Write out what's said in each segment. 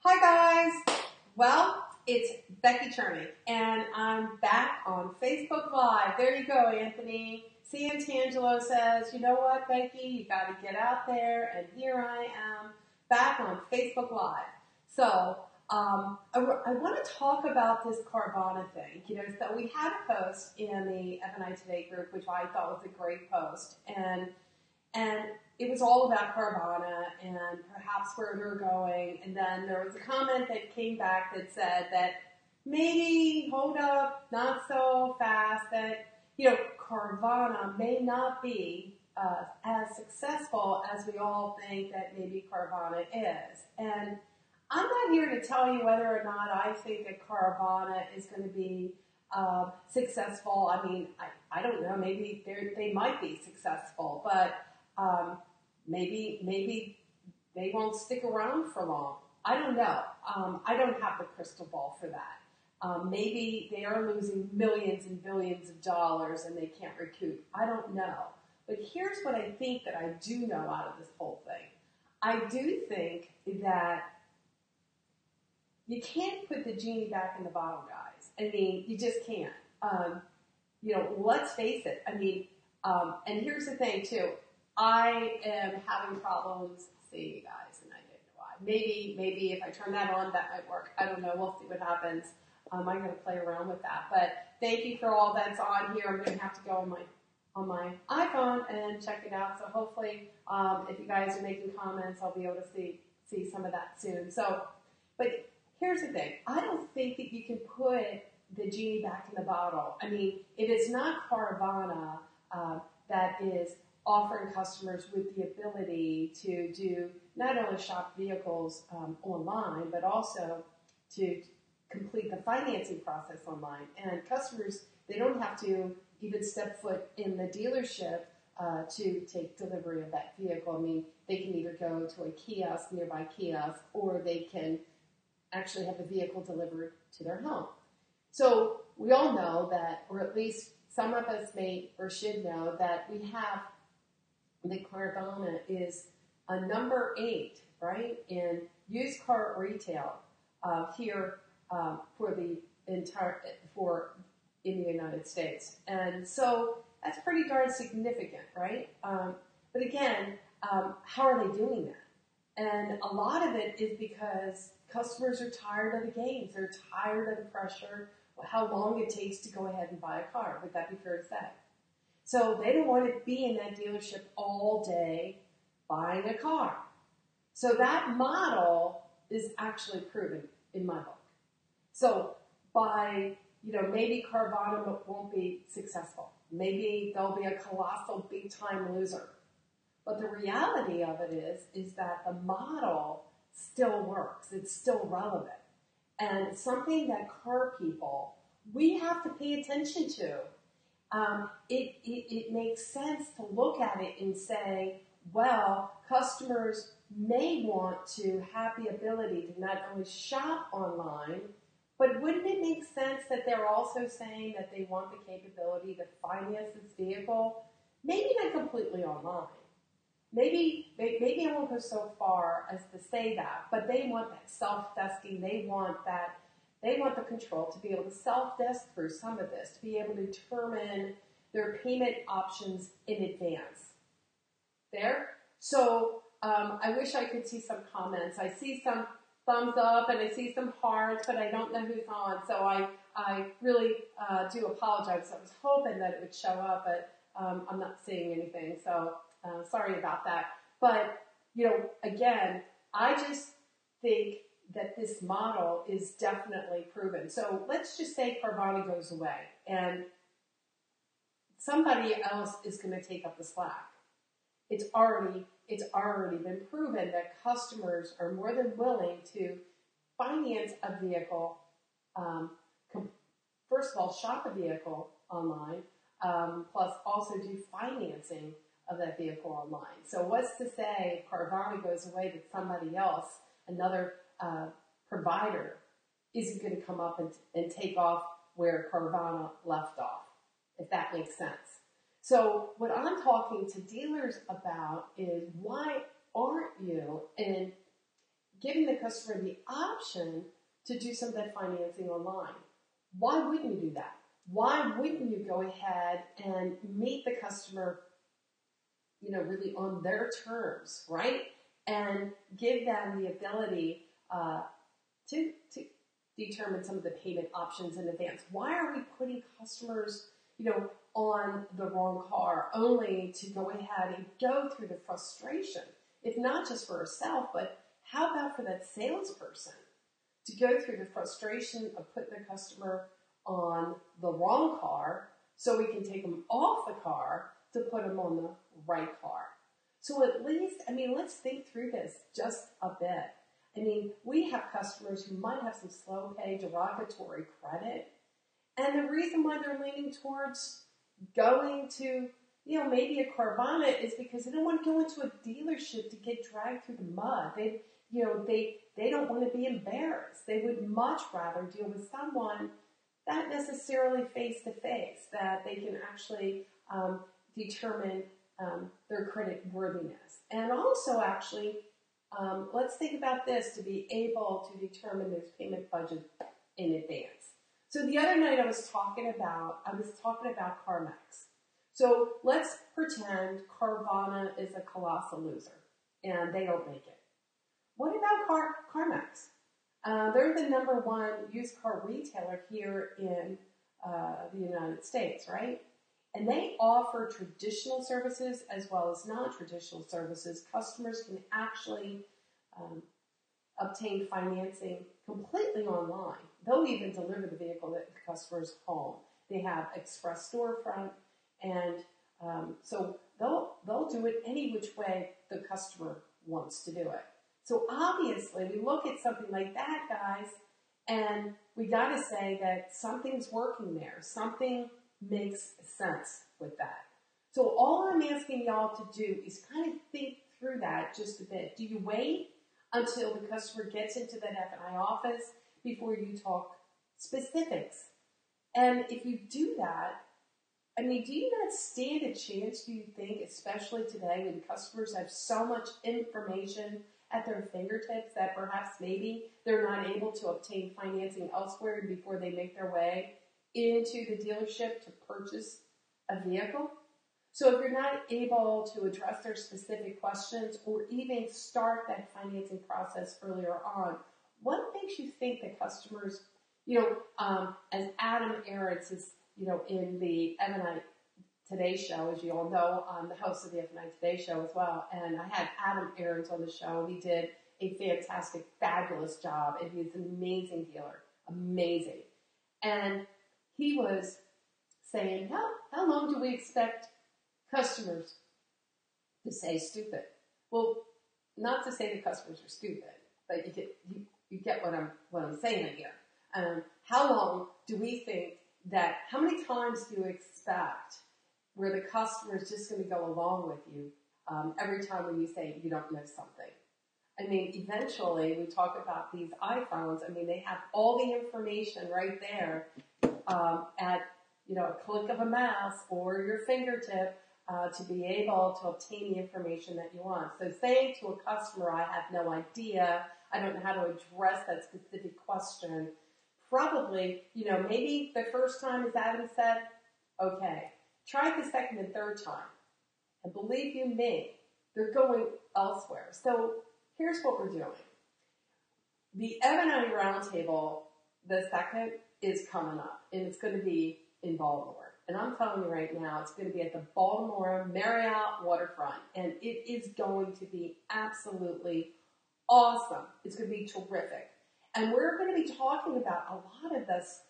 Hi guys! Well, it's Becky Cherny, and I'm back on Facebook Live. There you go, Anthony. Santangelo says, you know what, Becky, you got to get out there, and here I am back on Facebook Live. So, I want to talk about this Carvana thing. So we had a post in the F&I Today group, which I thought was a great post, and it was all about Carvana and perhaps where they're going. And then there was a comment that came back that said that maybe, hold up, not so fast, that, Carvana may not be as successful as we all think that maybe Carvana is. And I'm not here to tell you whether or not I think that Carvana is going to be successful. I mean, I don't know. Maybe they might be successful, but maybe they won't stick around for long. I don't know. I don't have the crystal ball for that. Maybe they are losing millions and billions of dollars and they can't recoup. I don't know. But here's what I think that I do know out of this whole thing. I do think that you can't put the genie back in the bottle, guys. I mean, you just can't. Let's face it. I mean, and here's the thing, too. I am having problems seeing you guys, and I didn't know why. Maybe if I turn that on, that might work. I don't know. We'll see what happens. I'm going to play around with that. But thank you for all that's on here. I'm going to have to go on my iPhone and check it out. So hopefully, if you guys are making comments, I'll be able to see some of that soon. So, but here's the thing. I don't think that you can put the genie back in the bottle. I mean, it is not Carvana that is offering customers with the ability to do not only shop vehicles online, but also to complete the financing process online. And customers, they don't have to even step foot in the dealership to take delivery of that vehicle. I mean, they can either go to a nearby kiosk, or they can actually have the vehicle delivered to their home. So we all know that, or at least some of us may or should know, that we have the Carvana is a number 8, right, in used car retail here in the United States, and so that's pretty darn significant, right? But again, how are they doing that? And a lot of it is because customers are tired of the games. They're tired of the pressure, how long it takes to go ahead and buy a car. Would that be fair to say? So they don't want to be in that dealership all day buying a car. So that model is actually proven in my book. So maybe Carvana won't be successful. Maybe they'll be a colossal big-time loser. But the reality of it is that the model still works. It's still relevant. And it's something that car people, we have to pay attention to. It makes sense to look at it and say, well, customers may want to have the ability to not only shop online, but wouldn't it make sense that they're also saying that they want the capability to finance this vehicle? Maybe not completely online. Maybe I won't go so far as to say that, but they want that self-testing. They want the control to be able to self-test through some of this, to be able to determine their payment options in advance. There? So I wish I could see some comments. I see some thumbs up and I see some hearts, but I don't know who's on. So I really do apologize. I was hoping that it would show up, but I'm not seeing anything. So sorry about that. But, again, I just think that this model is definitely proven. So let's just say Carvana goes away and somebody else is going to take up the slack. It's already been proven that customers are more than willing to finance a vehicle, first of all, shop a vehicle online, plus also do financing of that vehicle online. So what's to say if Carvana goes away, that somebody else, another provider, isn't going to come up and take off where Carvana left off, if that makes sense. So what I'm talking to dealers about is, why aren't you, and giving the customer the option to do some of that financing online. Why wouldn't you do that? Why wouldn't you go ahead and meet the customer, really on their terms, right? And give them the ability to determine some of the payment options in advance. Why are we putting customers, on the wrong car only to go ahead and go through the frustration, if not just for herself, but how about for that salesperson to go through the frustration of putting the customer on the wrong car so we can take them off the car to put them on the right car. So at least, let's think through this just a bit. We have customers who might have some slow pay, derogatory credit, and the reason why they're leaning towards going to, maybe a Carvana is because they don't want to go into a dealership to get dragged through the mud. They don't want to be embarrassed. They would much rather deal with someone not necessarily face to face, that they can actually determine their credit worthiness. And also, actually, let's think about this, to be able to determine those payment budget in advance. So the other night I was talking about CarMax. So let's pretend Carvana is a colossal loser and they don't make it. What about CarMax? They're the number one used car retailer here in the United States, right? And they offer traditional services as well as non-traditional services. Customers can actually obtain financing completely online. They'll even deliver the vehicle to the customer's home. They have express storefront, and so they'll do it any which way the customer wants to do it. So obviously, we look at something like that, guys, and we got to say that something's working there. Something makes sense with that. So all I'm asking y'all to do is kind of think through that just a bit. Do you wait until the customer gets into that F&I office before you talk specifics? And if you do that, do you not stand a chance, do you think, especially today when customers have so much information at their fingertips that perhaps maybe they're not able to obtain financing elsewhere before they make their way into the dealership to purchase a vehicle? So if you're not able to address their specific questions or even start that financing process earlier on, what makes you think that customers, as Adam Aarons is, in the F&I Today show, as you all know, I'm the host of the F&I Today show as well, and I had Adam Aarons on the show. He did a fantastic, fabulous job, and he's an amazing dealer, amazing. And he was saying, how long do we expect customers to say stupid? Well, not to say the customers are stupid, but you get what I'm saying here. How long do we think that? How many times do you expect where the customer is just going to go along with you every time when you say you don't know something? Eventually, we talk about these iPhones. They have all the information right there at a click of a mouse or your fingertip to be able to obtain the information that you want. So saying to a customer, I have no idea, I don't know how to address that specific question, probably, maybe the first time, as Adam said, okay, try it the second and third time. And believe you me, they're going elsewhere. So here's what we're doing. The F&I Roundtable, the second, is coming up, and it's going to be in Baltimore. And I'm telling you right now, it's going to be at the Baltimore Marriott Waterfront, and it is going to be absolutely awesome. It's going to be terrific. And we're going to be talking about a lot of this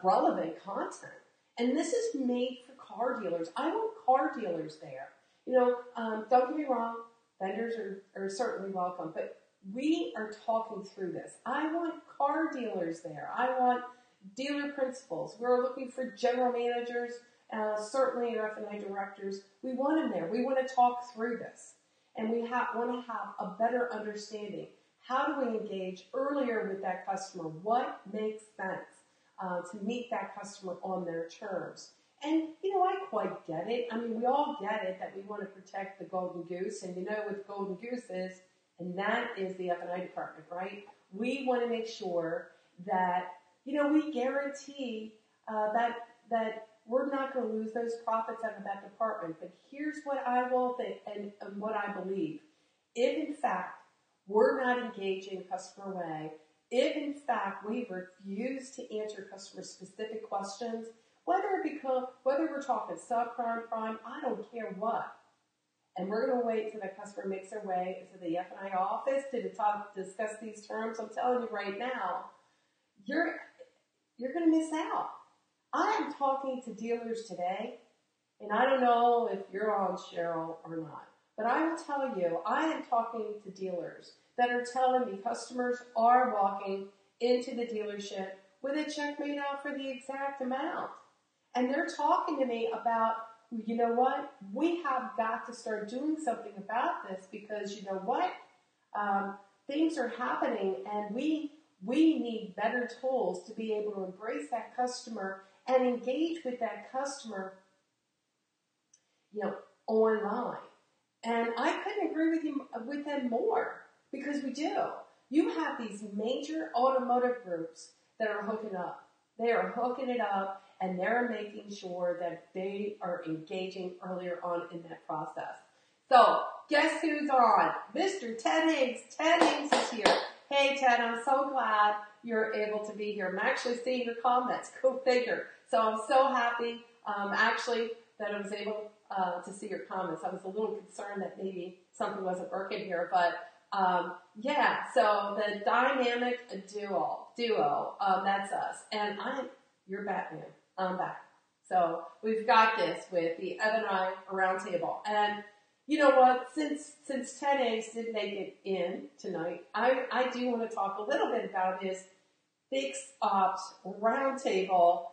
relevant content. And this is made for car dealers. I want car dealers there. Don't get me wrong, vendors are certainly welcome, but we are talking through this. I want car dealers there. I want dealer principals. We're looking for general managers, certainly F&I directors. We want them there. We want to talk through this. And we want to have a better understanding. How do we engage earlier with that customer? What makes sense to meet that customer on their terms? And, I quite get it. We all get it that we want to protect the golden goose. And what the golden goose is And that is the F&I department, right? We want to make sure that, we guarantee that we're not going to lose those profits out of that department. But here's what I will think and what I believe. If, in fact, we're not engaging customer way, if, in fact, we refuse to answer customer-specific questions, whether we're talking subprime, prime, I don't care what, and we're going to wait till the customer makes their way into the F&I office to discuss these terms, I'm telling you right now, you're going to miss out. I am talking to dealers today, and I don't know if you're on, Cheryl, or not, but I will tell you, I am talking to dealers that are telling me customers are walking into the dealership with a check made out for the exact amount. And they're talking to me about, you know what, we have got to start doing something about this because you know what, things are happening and we need better tools to be able to embrace that customer and engage with that customer, online. And I couldn't agree with them more because we do. You have these major automotive groups that are hooking up. They are hooking it up and they're making sure that they are engaging earlier on in that process. So, guess who's on? Mr. Ted Hayes. Ted Hayes is here. Hey, Ted, I'm so glad you're able to be here. I'm actually seeing your comments. Go figure. So I'm so happy, that I was able to see your comments. I was a little concerned that maybe something wasn't working here, but so the dynamic duo, that's us. And you're Batman. I'm back. So we've got this with the F&I Roundtable. And you know what? Since Ted Hayes did make it in tonight, I do want to talk a little bit about his Fixed Ops Roundtable.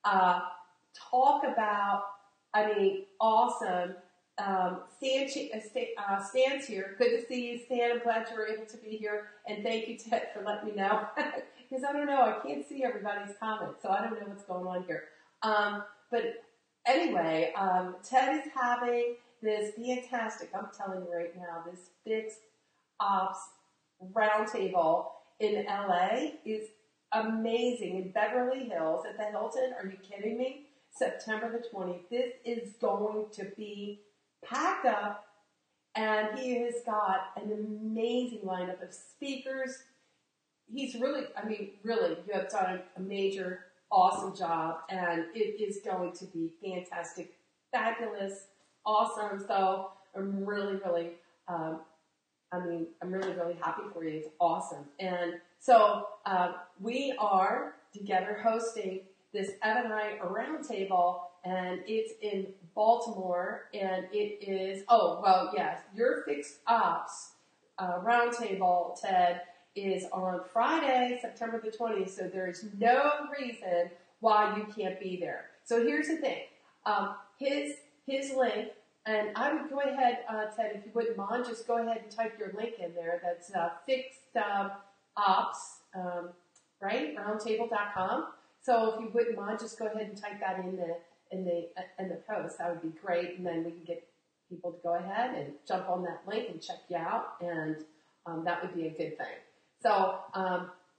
Talk about, awesome. Stan's here. Good to see you, Stan. I'm glad you were able to be here. And thank you, Ted, for letting me know. Because I don't know, I can't see everybody's comments, so I don't know what's going on here. But anyway, Ted is having this fantastic, I'm telling you right now, this Fixed Ops Roundtable in LA is amazing. In Beverly Hills at the Hilton, are you kidding me? September the 20th. This is going to be packed up, and he has got an amazing lineup of speakers. He's really, you have done a major, awesome job, and it is going to be fantastic, fabulous, awesome. So I'm really, really, really happy for you. It's awesome. And so we are together hosting this F&I Roundtable, and it's in Baltimore, and it is, your Fixed Ops Roundtable, Ted, is on Friday, September the 20th, so there's no reason why you can't be there. So here's the thing. His link, and I would go ahead, Ted, if you wouldn't mind, just go ahead and type your link in there. That's Fixed Ops, roundtable.com. So if you wouldn't mind, just go ahead and type that in the post. That would be great, and then we can get people to go ahead and jump on that link and check you out, and that would be a good thing. So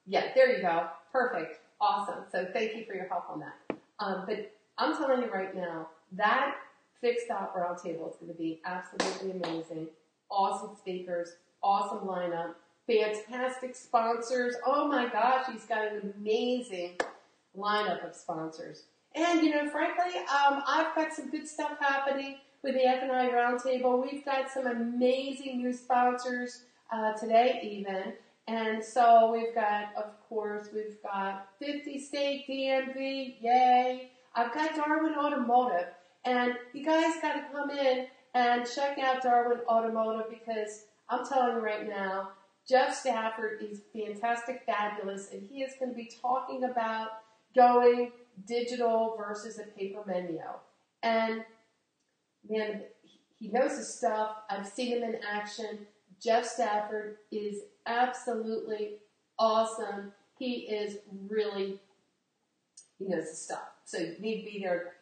there you go, perfect, awesome. So thank you for your help on that. But I'm telling you right now, that Fixed Op Roundtable is going to be absolutely amazing. Awesome speakers, awesome lineup, fantastic sponsors. Oh my gosh, he's got an amazing lineup of sponsors. And, frankly, I've got some good stuff happening with the F&I Roundtable. We've got some amazing new sponsors today even. And so we've got 50 State DMV, yay. I've got Darwin Automotive. And you guys got to come in and check out Darwin Automotive because I'm telling you right now, Jeff Stafford is fantastic, fabulous, and he is going to be talking about going digital versus a paper menu. And, man, he knows his stuff. I've seen him in action. Jeff Stafford is absolutely awesome. He knows his stuff. So you need to be there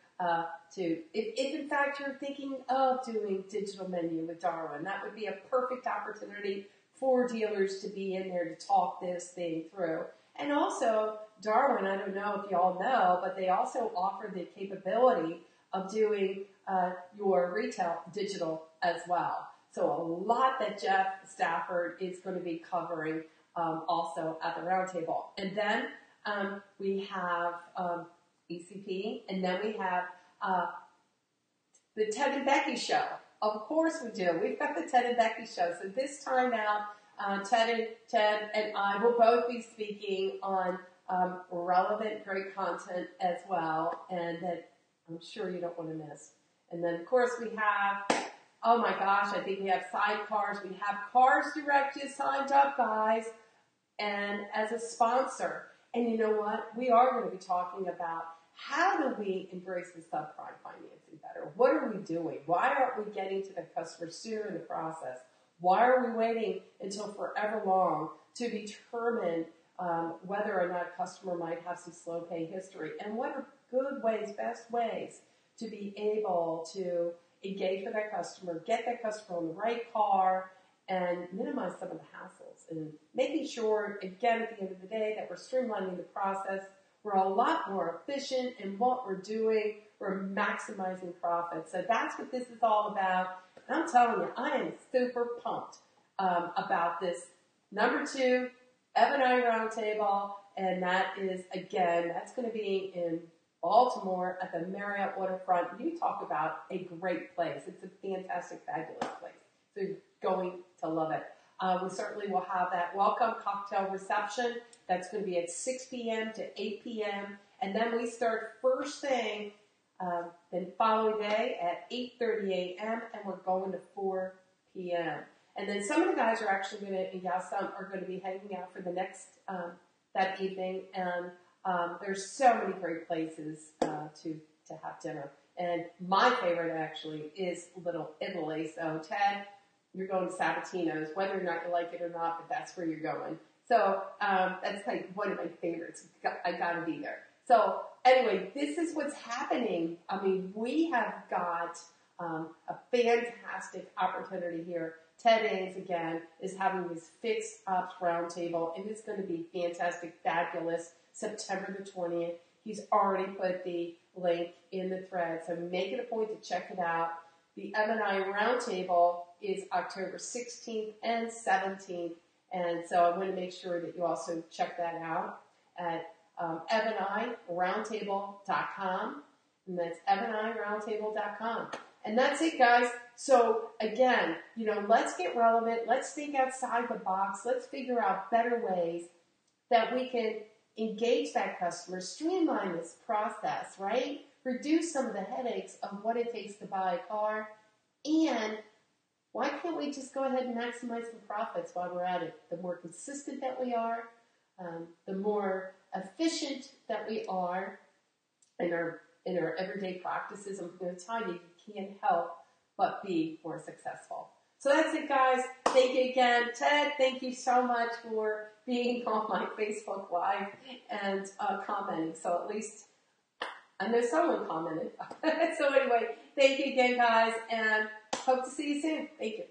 if in fact you're thinking of doing digital menu with Darwin, that would be a perfect opportunity for dealers to be in there to talk this thing through. And also, Darwin, I don't know if you all know, but they also offer the capability of doing your retail digital as well. So a lot that Jeff Stafford is going to be covering also at the roundtable. And then we have ECP, and then we have the Ted and Becky show. Of course we do. We've got the Ted and Becky show. So this time out, Ted and I will both be speaking on relevant, great content as well, and that I'm sure you don't want to miss. And then, of course, we have, oh my gosh, I think we have sidecars. We have Cars Direct just signed up, guys, and as a sponsor. And you know what? We are going to be talking about how do we embrace the subprime financing better? What are we doing? Why aren't we getting to the customer sooner in the process? Why are we waiting until forever long to determine whether or not a customer might have some slow pay history? And what are good ways, best ways to be able to engage with that customer, get that customer on the right car, and minimize some of the hassles, and making sure, again, at the end of the day, that we're streamlining the process. We're a lot more efficient in what we're doing. We're maximizing profits. So that's what this is all about. And I'm telling you, I am super pumped about this. Number 2, F&I Roundtable, and that is, again, that's going to be in Baltimore at the Marriott Waterfront. You talk about a great place. It's a fantastic, fabulous place. So you're going to love it. We certainly will have that welcome cocktail reception. That's going to be at 6 p.m. to 8 p.m. And then we start first thing the following day at 8:30 a.m. and we're going to 4 p.m. And then some of the guys are actually going to, some are going to be hanging out for the next, that evening. And there's so many great places to have dinner. And my favorite actually is Little Italy. So Ted, you're going to Sabatino's, whether or not you like it or not, but that's where you're going. So that's like one of my favorites. I got to be there. So anyway, this is what's happening. I mean, we have got a fantastic opportunity here. Ted Ames, again, is having his Fixed Ops Roundtable. It is going to be fantastic, fabulous, September the 20th. He's already put the link in the thread, so make it a point to check it out. The F&I Roundtable is October 16th and 17th, and so I want to make sure that you also check that out at fniroundtable.com, and that's fniroundtable.com. And that's it, guys. So, again, let's get relevant. Let's think outside the box. Let's figure out better ways that we can engage that customer, streamline this process, right? Reduce some of the headaches of what it takes to buy a car. And why can't we just go ahead and maximize the profits while we're at it? The more consistent that we are, the more efficient that we are in our everyday practices, I'm going to tell you, you can't help but be more successful. So that's it, guys. Thank you again. Ted, thank you so much for being on my Facebook Live and commenting. So at least I know someone commented. So anyway, thank you again, guys, and hope to see you soon. Thank you.